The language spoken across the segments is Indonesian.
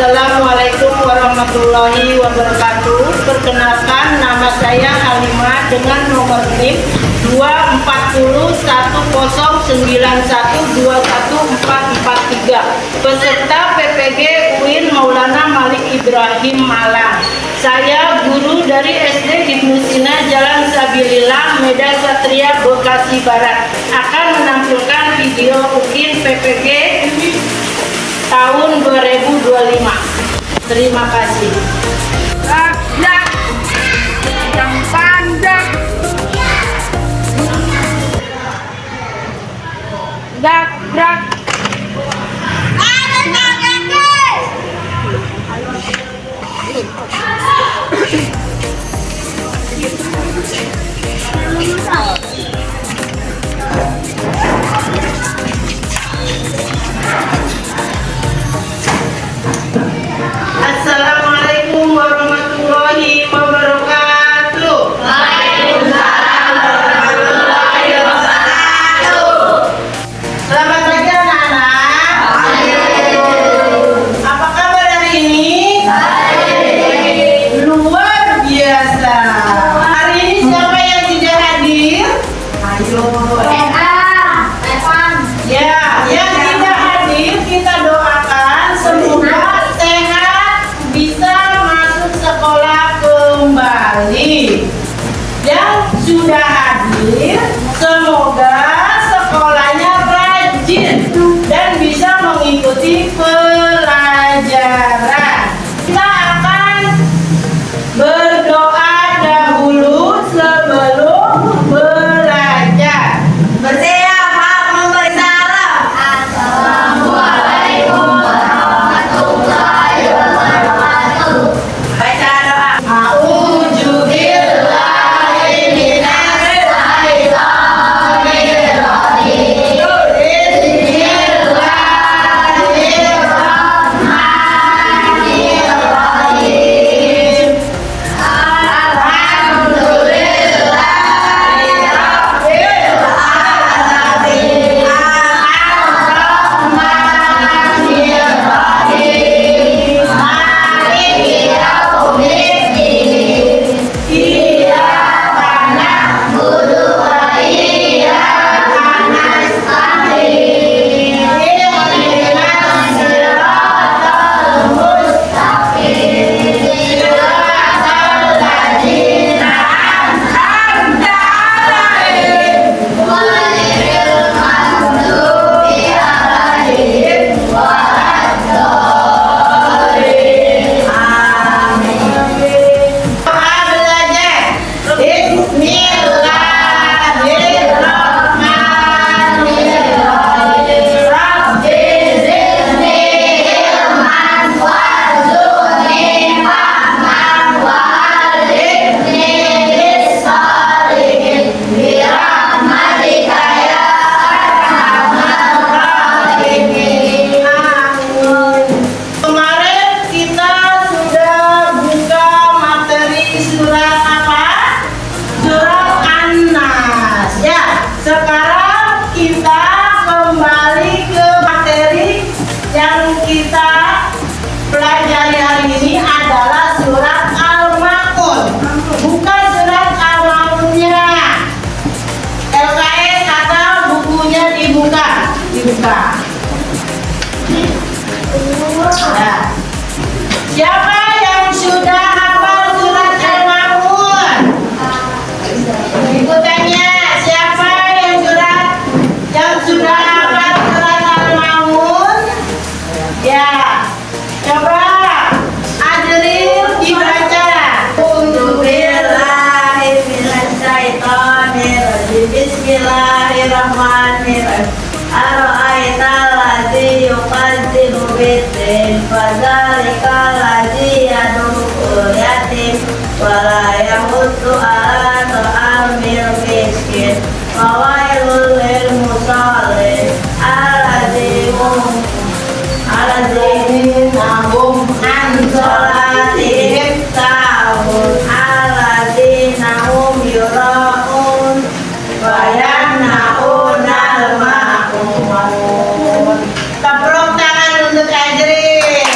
Assalamualaikum warahmatullahi wabarakatuh. Perkenalkan, nama saya Halimah dengan nomor NIM 2401091214443. Peserta PPG UIN Maulana Malik Ibrahim Malang. Saya guru dari SD Ibnu Sina Jalan Sabilillah Medan Satria Bekasi Barat akan menampilkan video UIN PPG tahun 2025. Terima kasih. Yang pandang dak. Assalamualaikum warahmatullahi wabarakatuh. Waalaikumsalam warahmatullahi wabarakatuh. Selamat pagi anak-anak. Apa kabar hari ini? Baik. Luar biasa. Hari ini siapa yang tidak hadir? Ayo. Ya, yang tidak hadir kita doakan semoga sehat, bisa masuk sekolah kembali. Yang sudah hadir, semoga sekolahnya rajin dan bisa mengikuti pelajaran. Kita akan berdoa dahulu sebelum belajar. Bersiap memberi salam. Assalamualaikum warahmatullahi wabarakatuh. Baca doa. A'udzubillahi minasyaitonir rajim. Bismillahirrahmanirrahim. Kemarin kita sudah buka materi surat apa? Surat An-Nas. Ya, sekarang kita kembali ke materi yang kita pelajari hari ini adalah surat Al-Ma'un. Bukan surat Al-Ma'unnya. LKS atau bukunya dibuka. Ya. Siapa yang sudah hafal surat Al-Ma'un? Ikutannya, siapa yang sudah hafal surat Al-Ma'un? Ya. Coba Adril dibaca. Bismillahirrahmanirrahim. Ara'aital ladzi yuqaddimu bid-din fadzalikal ladzi yad'ul yatim wa la yahuddu 'ala ta'amil miskin fawailul lil musallin alladzina hum an sholatihim sahun alladzina hum yura'un wa yamna'unal ma'un. Tepuk tangan untuk Adril.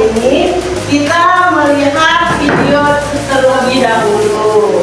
ini, kita melihat video terlebih dahulu.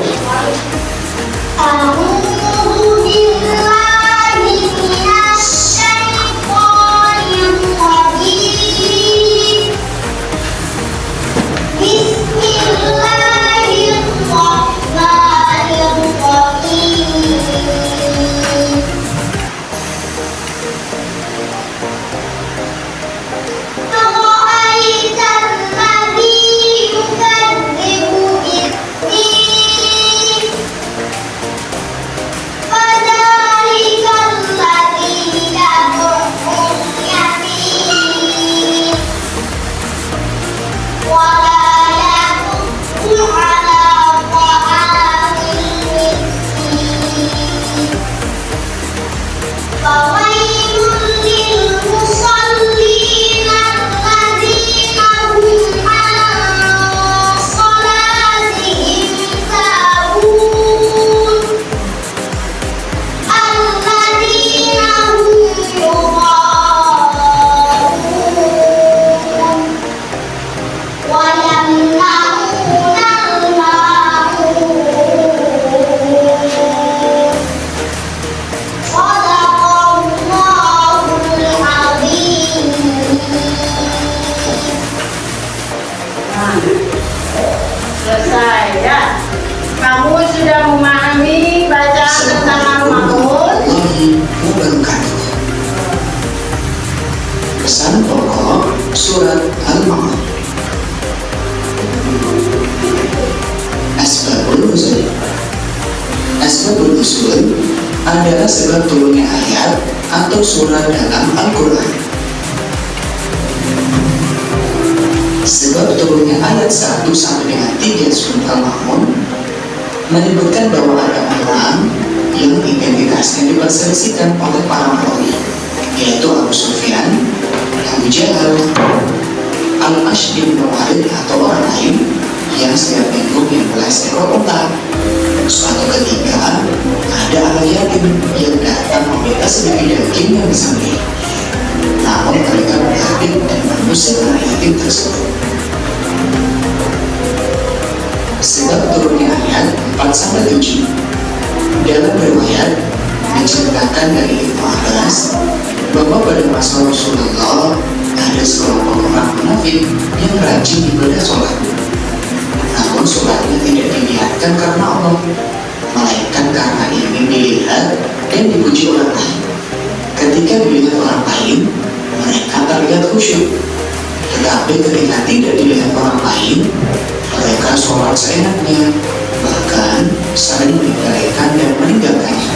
Selesai ya. Kamu sudah memahami bacaan tentang Al-Ma'un? Pesan pokok surat Al-Ma'un. Asbabun nuzul. Asbabun nuzul adalah sebab turunnya ayat atau surah dalam Al-Quran. Sebab turunnya ayat 1 sampai dengan 3 surat Al-Ma'un menyebutkan bahwa ada orang yang identitasnya diperselisihkan oleh para perawi, yaitu Abu Sufyan, Abu Jahal, Al-Ash bin Walid atau orang lain yang setiap minggu menyembelih seekor unta. Suatu ketika ada al-yatim yang datang meminta sedikit daging yang disembelih. Namun mereka berhati dan mengusir al-yatim tersebut. Sebab turunnya ayat 4-7. Dalam riwayat diceritakan dari Ibnu Abbas bahwa pada masa Rasulullah ada sekelompok orang munafik yang rajin ibadah sholat. Namun sholatnya tidak diniatkan karena Allah, melainkan karena ingin dilihat dan dipuji orang lain. Ketika dilihat orang lain, mereka terlihat khusyuk. Tetapi ketika tidak dilihat orang lain, mereka sholat seenaknya, bahkan sering meninggalkan dan meninggalkannya.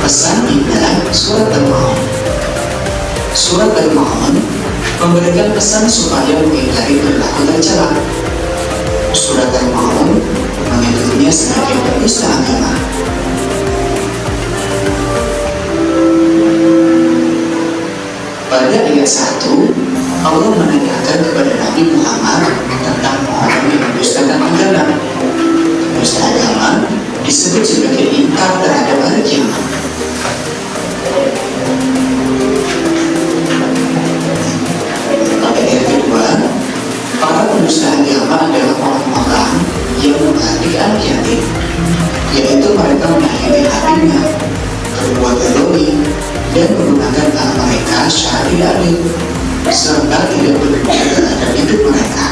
Pesan indah surat Al-Ma'un. Surat Al-Ma'un memberikan pesan supaya menghindari perilaku tercela. Surat Al-Ma'un menyebutnya sebagai perusaha agama. Pada ayat 1, Allah menanyakan kepada Nabi Muhammad tentang orang yang mendustakan agama. Dusta agama disebut sebagai ingkar terhadap hari kiamat. Pada ayat kedua, para pendusta agama adalah orang-orang yang menghardik al-yatim, yaitu mereka menyakiti hatinya, berbuat zalim, dan menggunakan hak mereka secara tidak adil, serta tidak berguna terhadap hidup mereka.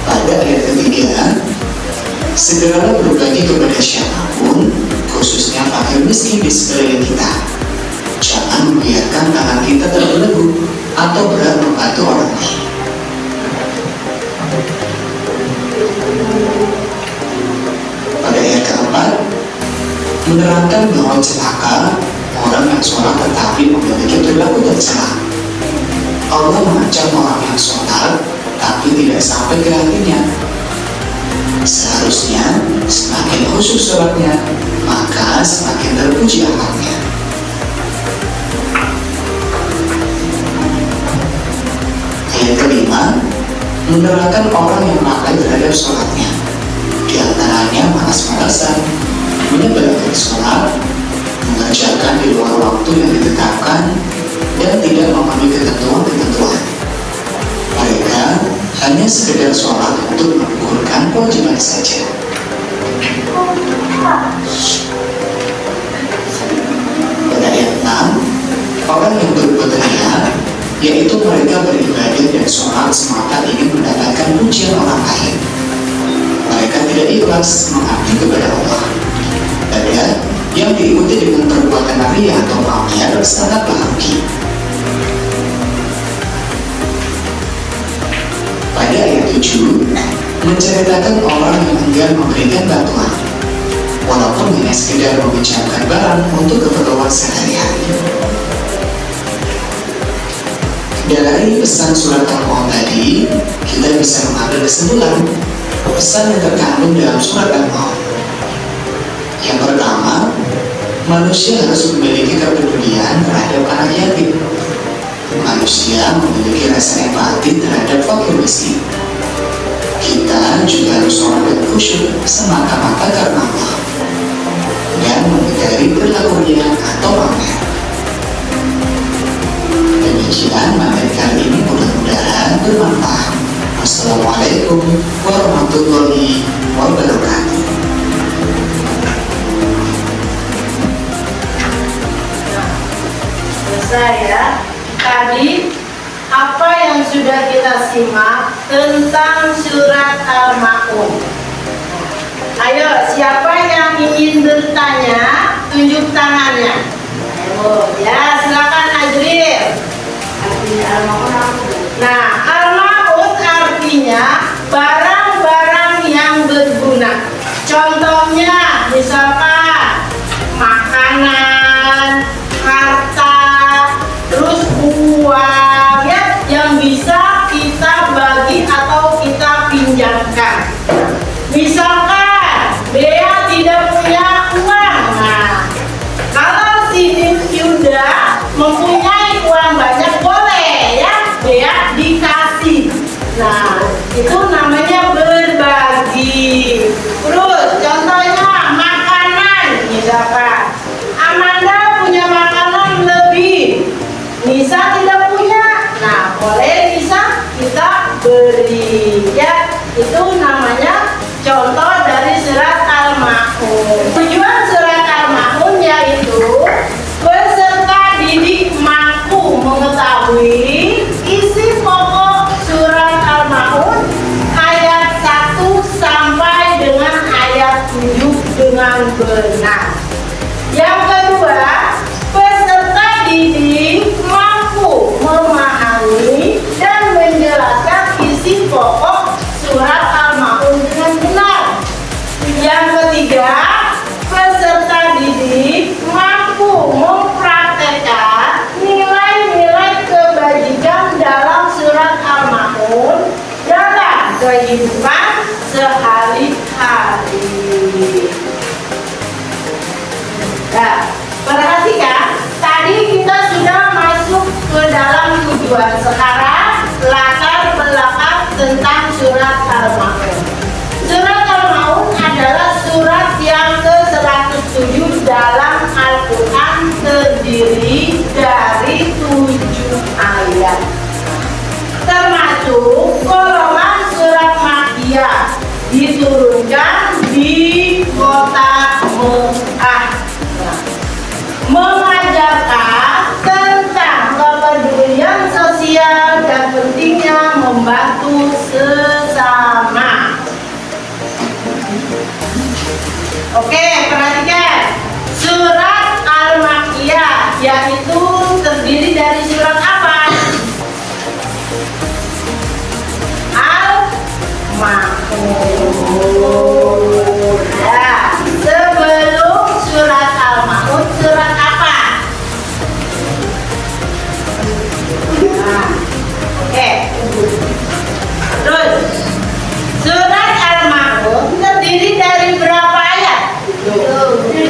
Pada ayat ketiga, segeralah berbagi kepada siapapun, khususnya fakir miskin di sekeliling kita. Jangan membiarkan tangan kita terbelenggu atau berat membantu orang lain. Pada ayat keempat, menerangkan bahwa celaka orang yang sholat tetapi memiliki perilaku tercela. Allah mengancam orang yang sholat tapi tidak sampai ke hatinya. Seharusnya semakin khusyuk sholatnya, maka semakin terpuji akhlaknya. Ayat kelima, menerangkan orang yang lalai terhadap sholatnya. Di antaranya malas-malasan, menyebarkan sholat, dan tidak memenuhi ketentuan-ketentuan. Mereka hanya sekedar sholat untuk menggugurkan kewajiban saja. Pada ayat 6, orang yang berbuat riya, yaitu mereka beribadah dan sholat semata ingin mendapatkan pujian orang lain. Mereka tidak ikhlas mengabdi kepada Allah. Pada yang diikuti dengan perbuatan riya atau pamer sangatlah rugi. Pada ayat 7 menceritakan orang yang enggan memberikan bantuan, walaupun hanya sekedar meminjamkan barang untuk keperluan sehari-hari. Dari pesan surat Al-Maun tadi, kita bisa mengambil kesimpulan pesan yang terkandung dalam surat Al-Maun. Yang pertama, manusia harus memiliki kepedulian terhadap anak yatim. Manusia memiliki rasa empati terhadap fakir miskin. Kita juga harus sholat dan khusyuk semata-mata karena Allah dan menghindari perilakunya atau pamer. Demikian materi kali ini, mudah-mudahan bermanfaat. Wassalamualaikum warahmatullahi wabarakatuh. Selesai ya. Tadi apa yang sudah kita simak tentang surat Al-Maun. Ayo, siapa yang ingin bertanya, tunjuk tangannya. Ayo, ya silakan Azril. Nah, Al-Maun artinya barang-barang yang berguna. Contohnya, misalkan makanan, harta, terus uang ya, yang bisa kita bagi atau kita pinjamkan. Misalkan Bea tidak punya uang, nah kalau si Yuda mempunyai uang banyak boleh ya Bea dikasih. Nah itu namanya berbagi. Terus contohnya makanan, misalkan Amanda punya makanan lebih, Nisa tidak punya, nah boleh Nisa kita beri ya. Itu namanya contoh dari surat Al-Maun. Tujuan surat Al-Maun yaitu peserta didik mampu mengetahui isi pokok surat Al-Maun ayat 1 sampai dengan ayat 7 dengan benar. Yang kedua, peserta didik mampu memahami dan menjelaskan isi pokok surat Al-Maun dengan benar. Yang ketiga, peserta didik mampu mempraktekkan nilai-nilai kebajikan dalam surat Al-Maun dalam kehidupan sehari-hari. Nah, perhatikan, tadi kita sudah masuk ke dalam tujuan. Sekarang latar belakang tentang surat Al-Maun. Surat Al-Maun adalah surat yang ke-107 dalam Al-Quran, terdiri dari 7 ayat. Termasuk golongan surat Makkiyah, diturunkan di kota Mekah. Mengajarkan tentang kepedulian sosial dan pentingnya membantu sesama. Oke, perhatikan. Surat Al-Makkiyah yaitu terdiri dari surat apa? Al-Maun. Ya, sebelum surat Al-Maun, surat apa? Nah, oke. Terus, surat Al-Maun terdiri dari berapa ayat? 7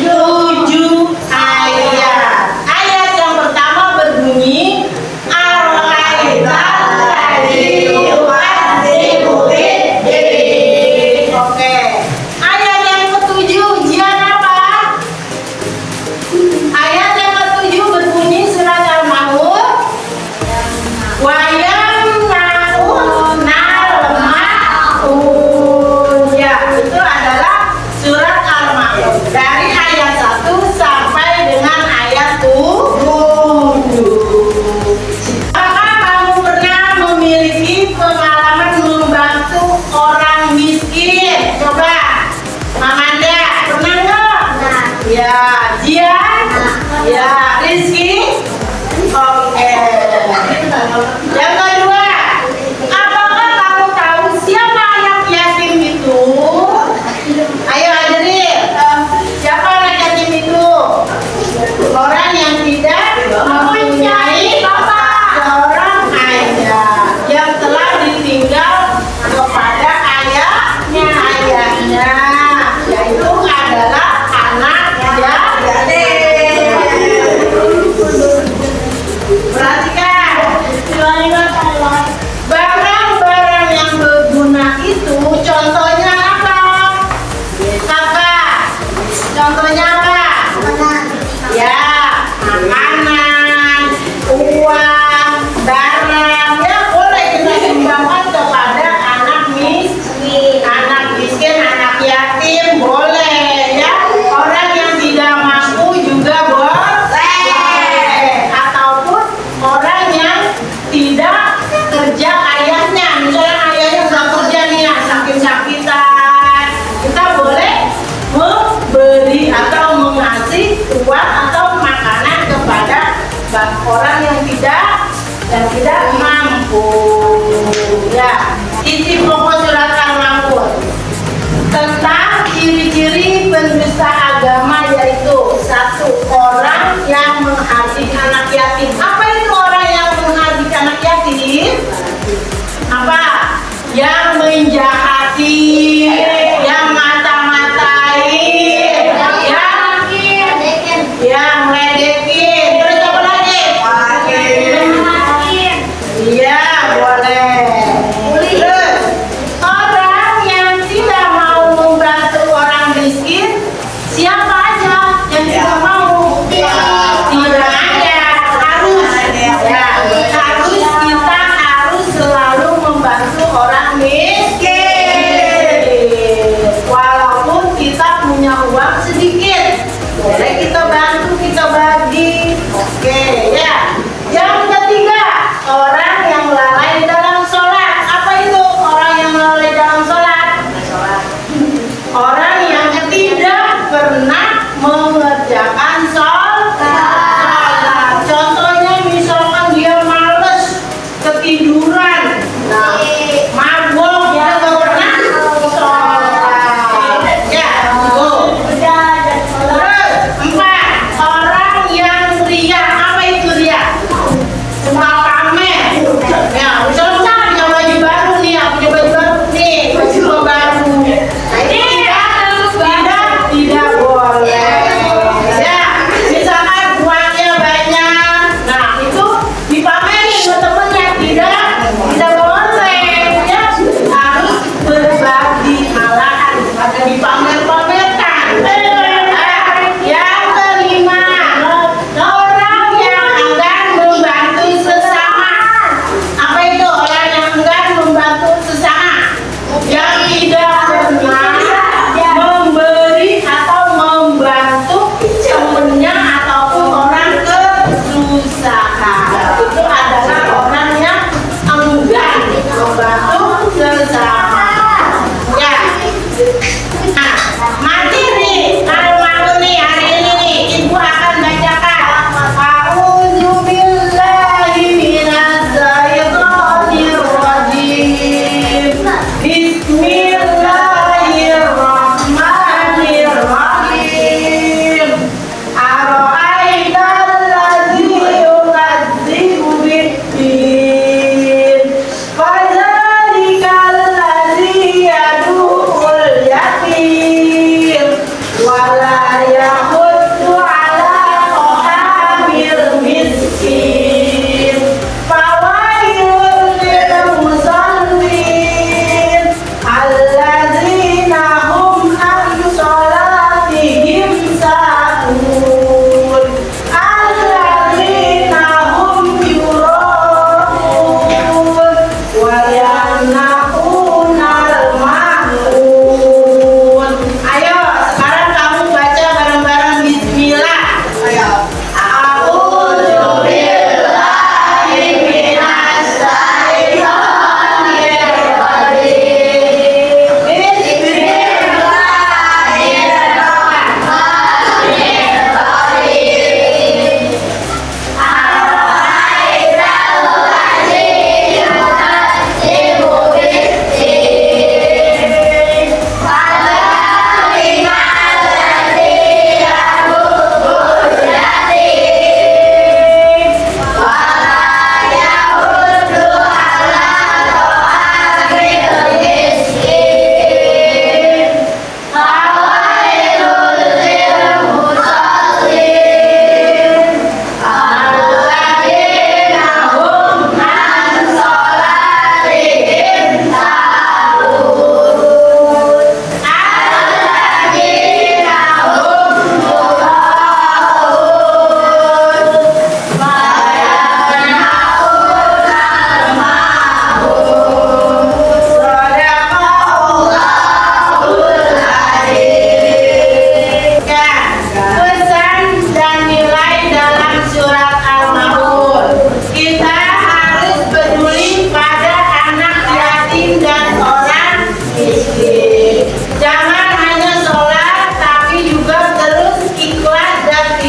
Jian? Ya. Rizky? Oke. Yang kedua, apakah kamu tahu siapa anak yatim itu? Ayo Adril, siapa anak yatim itu? Orang yang tidak mempunyai seorang ayah, yang telah ditinggal kepada ayahnya, yaitu adalah anak yatim. Perhatikan, barang-barang yang berguna itu contohnya apa? Kakak, contohnya apa? Ya, makanan, uang, barang, ya boleh kita sumbangkan kepada anak miskin, anak yatim boleh, ya. Orang yang tidak mampu juga boleh, ataupun orang yang tidak kerja ayahnya, misalnya ayahnya nggak kerja nih, sakit-sakitan, kita boleh memberi atau mengasih uang atau makanan kepada orang yang tidak mampu. Ya, isi pokok surat Al-Maun tentang ciri-ciri pendusta agama, yaitu satu, orang yang menghardik anak yatim. Apa itu orang yang menghardik anak yatim? Apa? Yang menjahati, yang mata-matai, yang ledekin. Terus apa lagi? Iya, boleh. Terus, orang yang tidak mau membantu orang miskin, siapa aja yang tidak mau? Tidak ada, harus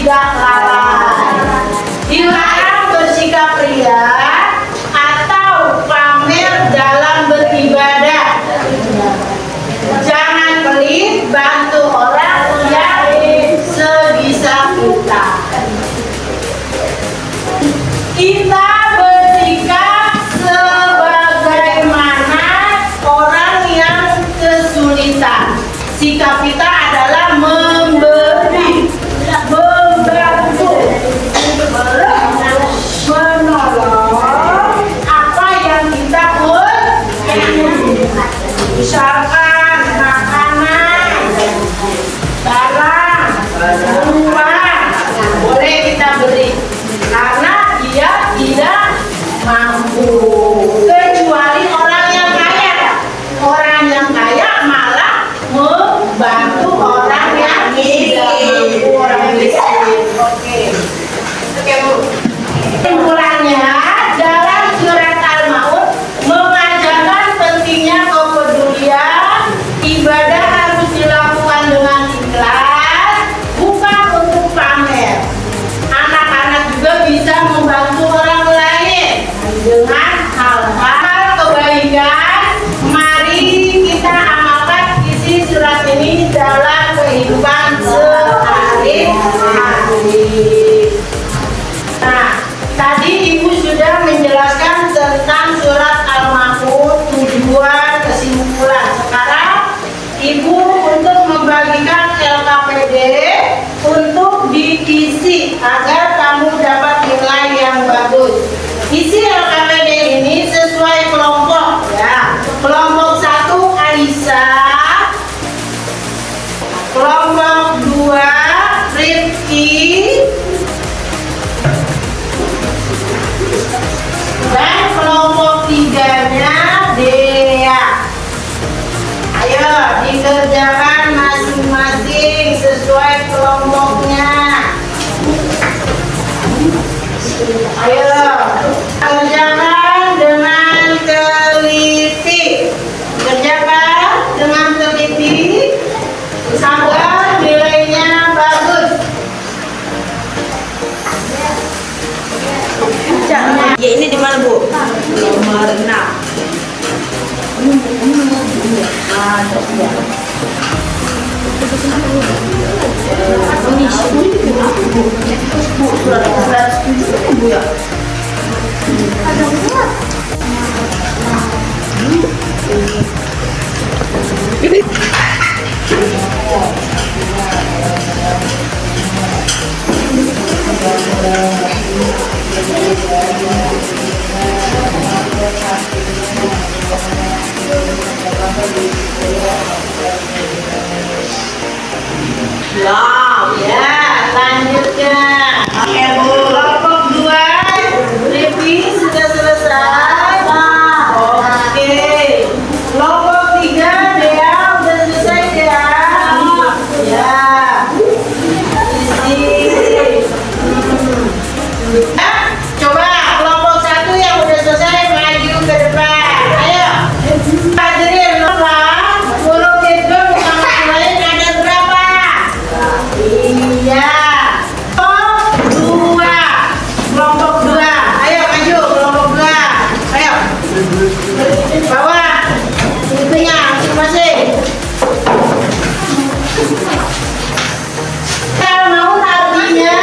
tidak lalai. Dilarang bersikap ria atau pamer dalam beribadah. Jangan pelit, bantu orang yang sebisa kita. Kita bersikap sebagaimana orang yang kesulitan. Sikap kita adalah memberi, membantu, menolong apa yang kita punya. Misalkan makanan, barang, rumah, boleh kita beri karena dia tidak mampu. Kecuali orang yang kaya. Orang yang kaya malah membantu orang yang tidak mampu, orang miskin. Oke, Bu. Kesimpulannya, dalam surat Al-Maun mengajarkan pentingnya kepedulian. Ibadah harus dilakukan dengan ikhlas, bukan untuk pamer. Anak-anak juga bisa membantu orang lain dengan hal-hal kebaikan. Mari kita amalkan isi surat ini dalam kehidupan sehari-hari. Nah, tadi Ibu sudah menjelaskan tentang surat Al-Maun, tujuan, kesimpulan. Sekarang Ibu untuk membagikan LKPD untuk diisi agar kamu dapat nilai yang bagus. Isi LKPD ini sesuai kelompok ya. Kelompok 1 Aisyah, kelompok 2 Rifki, dan kelompok 3-nya Dea. Ayo dikerjakan masing-masing sesuai kelompoknya. Ayo kerjakan dengan teliti. Kerjakan dengan teliti agar nilainya bagus. Ya ini di mana Bu? Nomor 6. Wow, ya, lanjutkan. Oke, Bu. Kelompok 2, Rifki sudah selesai. Oke. Kelompok 3, Dea udah selesai, Dea. Ya. Isi. Coba kelompok 1 yang udah selesai maju ke depan. Ayo. Hadirin nomor huruf itu bersama lain ada berapa? Iya. Kelompok 2. Ayo maju kelompok 2. Ayo. Bawa itunya masing-masing. Al-Maun artinya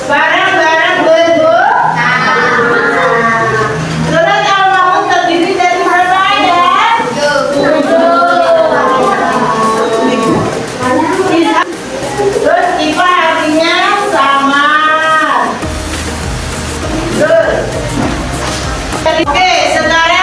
barang-barang berguna. Surat Al-Maun terdiri dari berapa ayat? 7. Terus IPA artinya sama. Terus. Oke, sekarang